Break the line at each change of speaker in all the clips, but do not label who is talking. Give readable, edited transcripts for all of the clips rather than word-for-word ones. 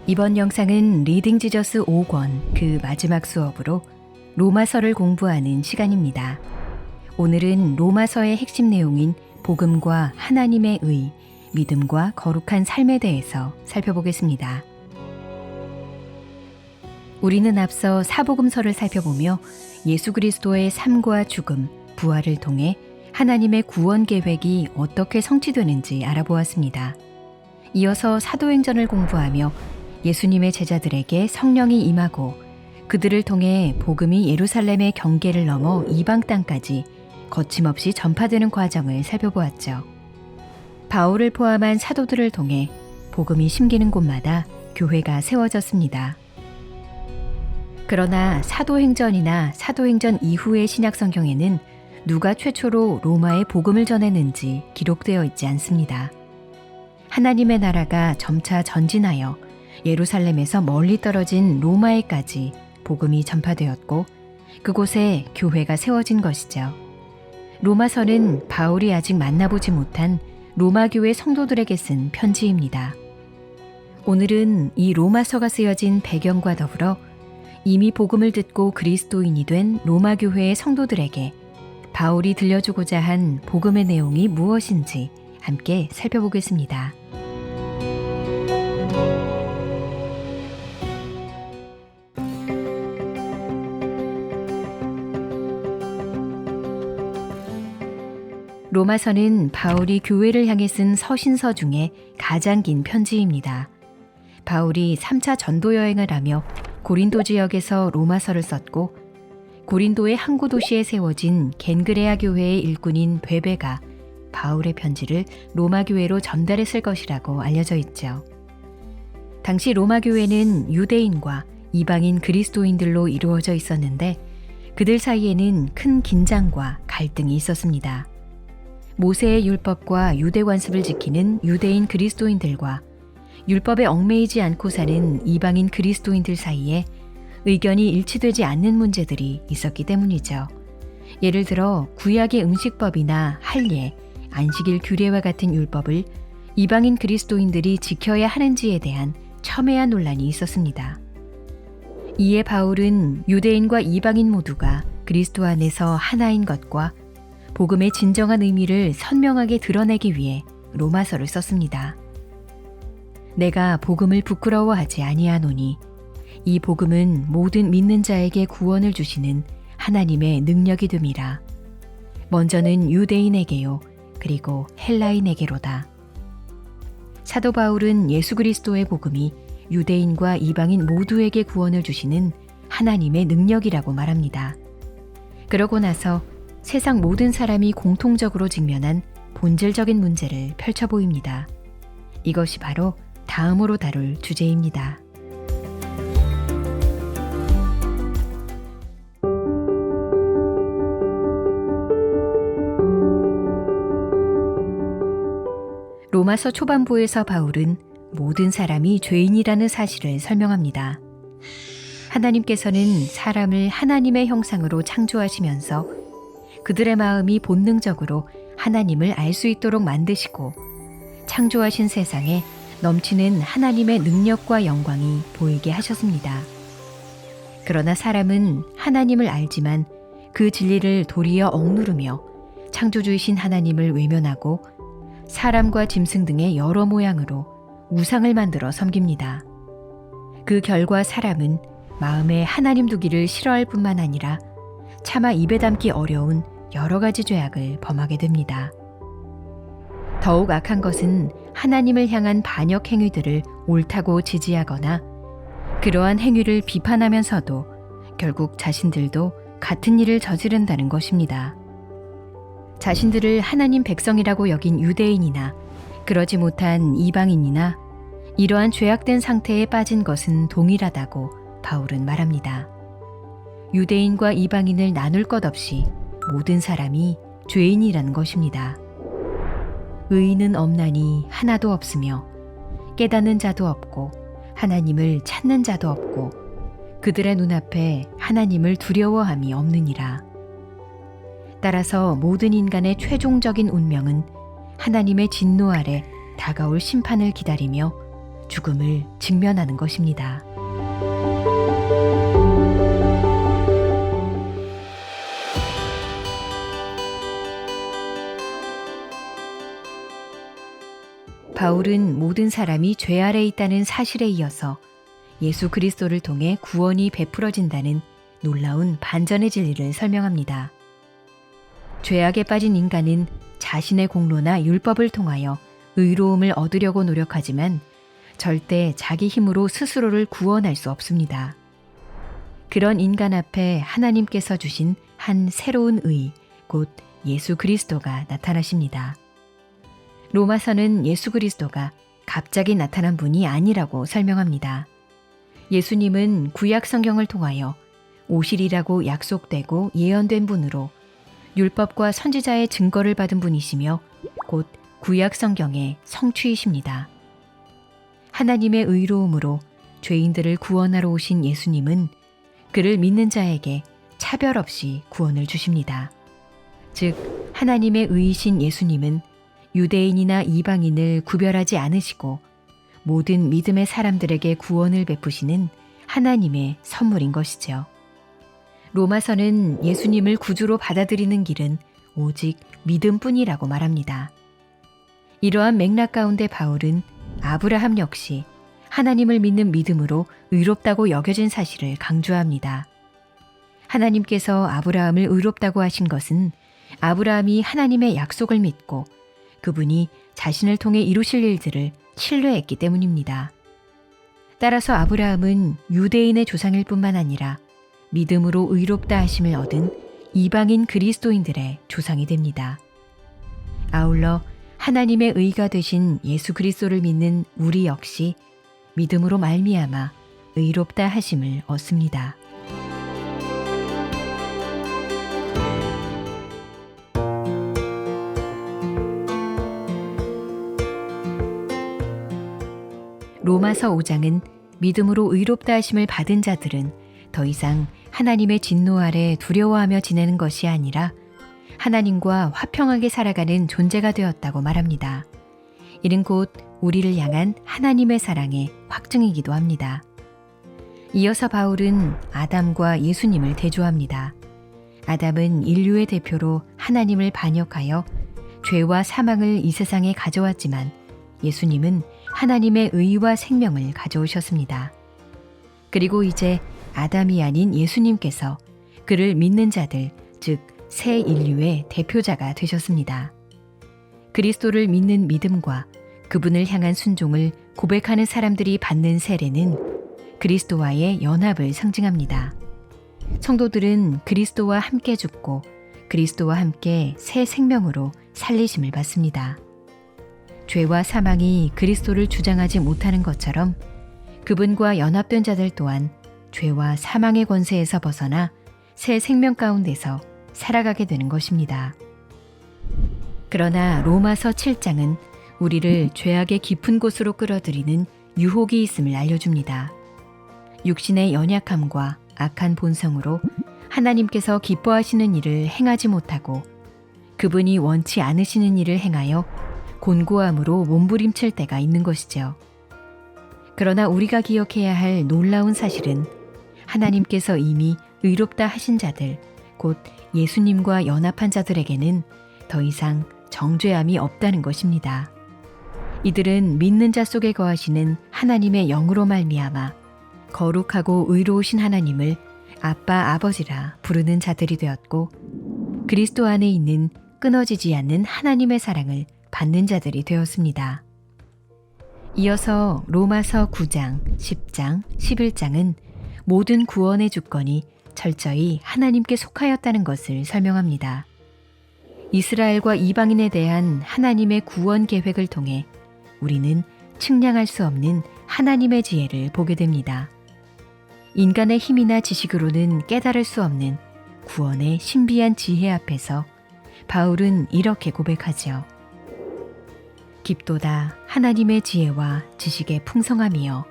이번 영상은 리딩 지저스 5권 그 마지막 수업으로 로마서를 공부하는 시간입니다. 오늘은 로마서의 핵심 내용인 복음과 하나님의 의, 믿음과 거룩한 삶에 대해서 살펴보겠습니다. 우리는 앞서 사복음서를 살펴보며 예수 그리스도의 삶과 죽음, 부활을 통해 하나님의 구원 계획이 어떻게 성취되는지 알아보았습니다. 이어서 사도행전을 공부하며 예수님의 제자들에게 성령이 임하고 그들을 통해 복음이 예루살렘의 경계를 넘어 이방 땅까지 거침없이 전파되는 과정을 살펴보았죠. 바울을 포함한 사도들을 통해 복음이 심기는 곳마다 교회가 세워졌습니다. 그러나 사도행전이나 사도행전 이후의 신약성경에는 누가 최초로 로마에 복음을 전했는지 기록되어 있지 않습니다. 하나님의 나라가 점차 전진하여 예루살렘에서 멀리 떨어진 로마에까지 복음이 전파되었고 그곳에 교회가 세워진 것이죠. 로마서는 바울이 아직 만나보지 못한 로마 교회 성도들에게 쓴 편지입니다. 오늘은 이 로마서가 쓰여진 배경과 더불어 이미 복음을 듣고 그리스도인이 된 로마 교회의 성도들에게 바울이 들려주고자 한 복음의 내용이 무엇인지 함께 살펴보겠습니다. 로마서는 바울이 교회를 향해 쓴 서신서 중에 가장 긴 편지입니다. 바울이 3차 전도 여행을 하며 고린도 지역에서 로마서를 썼고 고린도의 항구 도시에 세워진 겐그레아 교회의 일꾼인 베베가 바울의 편지를 로마 교회로 전달했을 것이라고 알려져 있죠. 당시 로마 교회는 유대인과 이방인 그리스도인들로 이루어져 있었는데 그들 사이에는 큰 긴장과 갈등이 있었습니다. 모세의 율법과 유대 관습을 지키는 유대인 그리스도인들과 율법에 얽매이지 않고 사는 이방인 그리스도인들 사이에 의견이 일치되지 않는 문제들이 있었기 때문이죠. 예를 들어 구약의 음식법이나 할례, 안식일 규례와 같은 율법을 이방인 그리스도인들이 지켜야 하는지에 대한 첨예한 논란이 있었습니다. 이에 바울은 유대인과 이방인 모두가 그리스도 안에서 하나인 것과 복음의 진정한 의미를 선명하게 드러내기 위해 로마서를 썼습니다. 내가 복음을 부끄러워하지 아니하노니 이 복음은 모든 믿는 자에게 구원을 주시는 하나님의 능력이 됨이라. 먼저는 유대인에게요 그리고 헬라인에게로다. 사도 바울은 예수 그리스도의 복음이 유대인과 이방인 모두에게 구원을 주시는 하나님의 능력이라고 말합니다. 그러고 나서 세상 모든 사람이 공통적으로 직면한 본질적인 문제를 펼쳐 보입니다. 이것이 바로 다음으로 다룰 주제입니다. 로마서 초반부에서 바울은 모든 사람이 죄인이라는 사실을 설명합니다. 하나님께서는 사람을 하나님의 형상으로 창조하시면서 그들의 마음이 본능적으로 하나님을 알 수 있도록 만드시고 창조하신 세상에 넘치는 하나님의 능력과 영광이 보이게 하셨습니다. 그러나 사람은 하나님을 알지만 그 진리를 도리어 억누르며 창조주이신 하나님을 외면하고 사람과 짐승 등의 여러 모양으로 우상을 만들어 섬깁니다. 그 결과 사람은 마음에 하나님 두기를 싫어할 뿐만 아니라 차마 입에 담기 어려운 여러 가지 죄악을 범하게 됩니다. 더욱 악한 것은 하나님을 향한 반역 행위들을 옳다고 지지하거나 그러한 행위를 비판하면서도 결국 자신들도 같은 일을 저지른다는 것입니다. 자신들을 하나님 백성이라고 여긴 유대인이나 그러지 못한 이방인이나 이러한 죄악된 상태에 빠진 것은 동일하다고 바울은 말합니다. 유대인과 이방인을 나눌 것 없이 모든 사람이 죄인이라는 것입니다. 의인은 없나니 하나도 없으며 깨닫는 자도 없고 하나님을 찾는 자도 없고 그들의 눈앞에 하나님을 두려워함이 없느니라. 따라서 모든 인간의 최종적인 운명은 하나님의 진노 아래 다가올 심판을 기다리며 죽음을 직면하는 것입니다. 바울은 모든 사람이 죄 아래 있다는 사실에 이어서 예수 그리스도를 통해 구원이 베풀어진다는 놀라운 반전의 진리를 설명합니다. 죄악에 빠진 인간은 자신의 공로나 율법을 통하여 의로움을 얻으려고 노력하지만 절대 자기 힘으로 스스로를 구원할 수 없습니다. 그런 인간 앞에 하나님께서 주신 한 새로운 의, 곧 예수 그리스도가 나타나십니다. 로마서는 예수 그리스도가 갑자기 나타난 분이 아니라고 설명합니다. 예수님은 구약 성경을 통하여 오시리라고 약속되고 예언된 분으로 율법과 선지자의 증거를 받은 분이시며 곧 구약 성경의 성취이십니다. 하나님의 의로움으로 죄인들을 구원하러 오신 예수님은 그를 믿는 자에게 차별 없이 구원을 주십니다. 즉, 하나님의 의이신 예수님은 유대인이나 이방인을 구별하지 않으시고 모든 믿음의 사람들에게 구원을 베푸시는 하나님의 선물인 것이죠. 로마서는 예수님을 구주로 받아들이는 길은 오직 믿음뿐이라고 말합니다. 이러한 맥락 가운데 바울은 아브라함 역시 하나님을 믿는 믿음으로 의롭다고 여겨진 사실을 강조합니다. 하나님께서 아브라함을 의롭다고 하신 것은 아브라함이 하나님의 약속을 믿고 그분이 자신을 통해 이루실 일들을 신뢰했기 때문입니다. 따라서 아브라함은 유대인의 조상일 뿐만 아니라 믿음으로 의롭다 하심을 얻은 이방인 그리스도인들의 조상이 됩니다. 아울러 하나님의 의가 되신 예수 그리스도를 믿는 우리 역시 믿음으로 말미암아 의롭다 하심을 얻습니다. 로마서 5장은 믿음으로 의롭다 하심을 받은 자들은 더 이상 하나님의 진노 아래 두려워하며 지내는 것이 아니라 하나님과 화평하게 살아가는 존재가 되었다고 말합니다. 이는 곧 우리를 향한 하나님의 사랑의 확증이기도 합니다. 이어서 바울은 아담과 예수님을 대조합니다. 아담은 인류의 대표로 하나님을 반역하여 죄와 사망을 이 세상에 가져왔지만 예수님은 하나님의 의와 생명을 가져오셨습니다. 그리고 이제 아담이 아닌 예수님께서 그를 믿는 자들, 즉 새 인류의 대표자가 되셨습니다. 그리스도를 믿는 믿음과 그분을 향한 순종을 고백하는 사람들이 받는 세례는 그리스도와의 연합을 상징합니다. 성도들은 그리스도와 함께 죽고 그리스도와 함께 새 생명으로 살리심을 받습니다. 죄와 사망이 그리스도를 주장하지 못하는 것처럼 그분과 연합된 자들 또한 죄와 사망의 권세에서 벗어나 새 생명 가운데서 살아가게 되는 것입니다. 그러나 로마서 7장은 우리를 죄악의 깊은 곳으로 끌어들이는 유혹이 있음을 알려줍니다. 육신의 연약함과 악한 본성으로 하나님께서 기뻐하시는 일을 행하지 못하고 그분이 원치 않으시는 일을 행하여 곤고함으로 몸부림칠 때가 있는 것이죠. 그러나 우리가 기억해야 할 놀라운 사실은 하나님께서 이미 의롭다 하신 자들, 곧 예수님과 연합한 자들에게는 더 이상 정죄함이 없다는 것입니다. 이들은 믿는 자 속에 거하시는 하나님의 영으로 말미암아 거룩하고 의로우신 하나님을 아빠 아버지라 부르는 자들이 되었고 그리스도 안에 있는 끊어지지 않는 하나님의 사랑을 받는 자들이 되었습니다. 이어서 로마서 9장, 10장, 11장은 모든 구원의 주권이 철저히 하나님께 속하였다는 것을 설명합니다. 이스라엘과 이방인에 대한 하나님의 구원 계획을 통해 우리는 측량할 수 없는 하나님의 지혜를 보게 됩니다. 인간의 힘이나 지식으로는 깨달을 수 없는 구원의 신비한 지혜 앞에서 바울은 이렇게 고백하지요. 깊도다 하나님의 지혜와 지식의 풍성함이여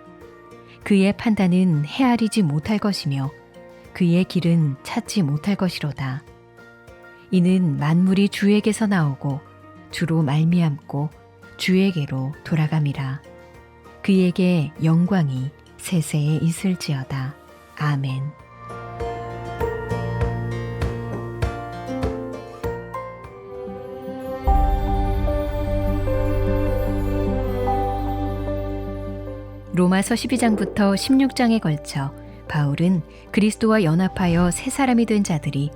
그의 판단은 헤아리지 못할 것이며 그의 길은 찾지 못할 것이로다. 이는 만물이 주에게서 나오고 주로 말미암고 주에게로 돌아감이라. 그에게 영광이 세세에 있을지어다. 아멘. 로마서 12장부터 16장에 걸쳐 바울은 그리스도와 연합하여 새 사람이 된 자들이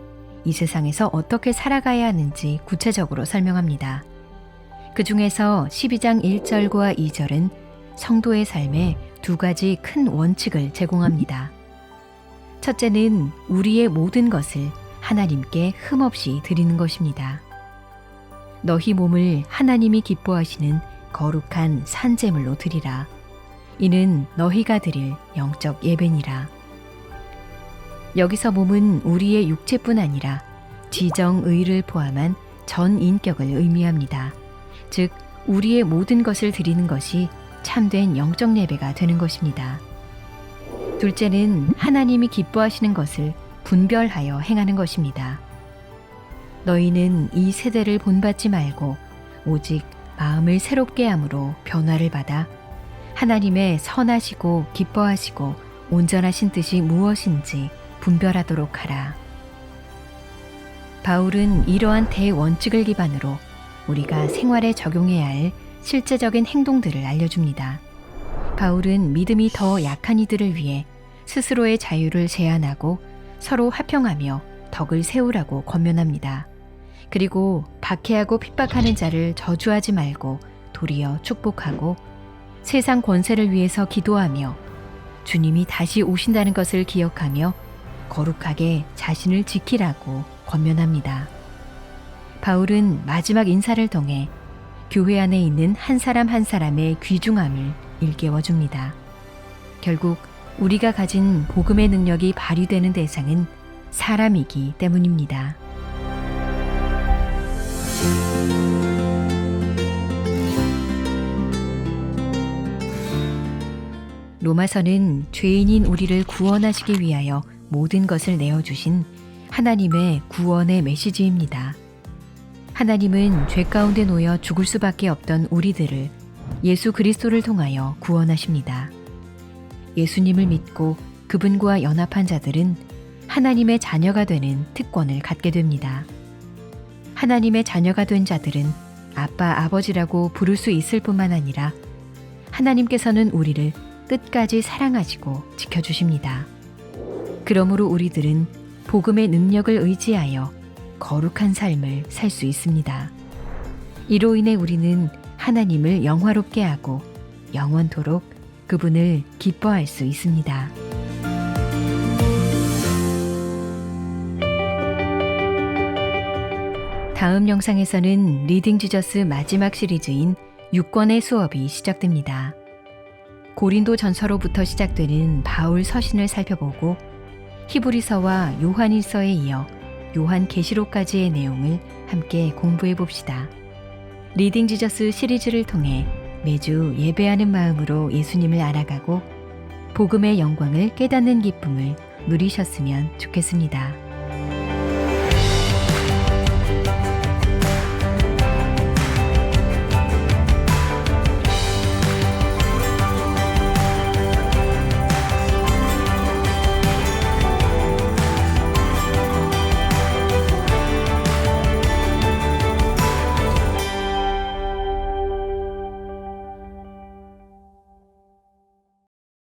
이 세상에서 어떻게 살아가야 하는지 구체적으로 설명합니다. 그 중에서 12장 1절과 2절은 성도의 삶에 두 가지 큰 원칙을 제공합니다. 첫째는 우리의 모든 것을 하나님께 흠없이 드리는 것입니다. 너희 몸을 하나님이 기뻐하시는 거룩한 산제물로 드리라. 이는 너희가 드릴 영적 예배니라. 여기서 몸은 우리의 육체뿐 아니라 지정의를 포함한 전 인격을 의미합니다. 즉 우리의 모든 것을 드리는 것이 참된 영적 예배가 되는 것입니다. 둘째는 하나님이 기뻐하시는 것을 분별하여 행하는 것입니다. 너희는 이 세대를 본받지 말고 오직 마음을 새롭게 함으로 변화를 받아 하나님의 선하시고 기뻐하시고 온전하신 뜻이 무엇인지 분별하도록 하라. 바울은 이러한 대원칙을 기반으로 우리가 생활에 적용해야 할 실제적인 행동들을 알려줍니다. 바울은 믿음이 더 약한 이들을 위해 스스로의 자유를 제한하고 서로 화평하며 덕을 세우라고 권면합니다. 그리고 박해하고 핍박하는 자를 저주하지 말고 도리어 축복하고 세상 권세를 위해서 기도하며 주님이 다시 오신다는 것을 기억하며 거룩하게 자신을 지키라고 권면합니다. 바울은 마지막 인사를 통해 교회 안에 있는 한 사람 한 사람의 귀중함을 일깨워줍니다. 결국 우리가 가진 복음의 능력이 발휘되는 대상은 사람이기 때문입니다. 로마서는 죄인인 우리를 구원하시기 위하여 모든 것을 내어주신 하나님의 구원의 메시지입니다. 하나님은 죄 가운데 놓여 죽을 수밖에 없던 우리들을 예수 그리스도를 통하여 구원하십니다. 예수님을 믿고 그분과 연합한 자들은 하나님의 자녀가 되는 특권을 갖게 됩니다. 하나님의 자녀가 된 자들은 아빠, 아버지라고 부를 수 있을 뿐만 아니라 하나님께서는 우리를 끝까지 사랑하시고 지켜주십니다. 그러므로 우리들은 복음의 능력을 의지하여 거룩한 삶을 살 수 있습니다. 이로 인해 우리는 하나님을 영화롭게 하고 영원토록 그분을 기뻐할 수 있습니다. 다음 영상에서는 리딩 지저스 마지막 시리즈인 6권의 수업이 시작됩니다. 고린도 전서로부터 시작되는 바울 서신을 살펴보고 히브리서와 요한일서에 이어 요한 계시록까지의 내용을 함께 공부해 봅시다. 리딩 지저스 시리즈를 통해 매주 예배하는 마음으로 예수님을 알아가고 복음의 영광을 깨닫는 기쁨을 누리셨으면 좋겠습니다.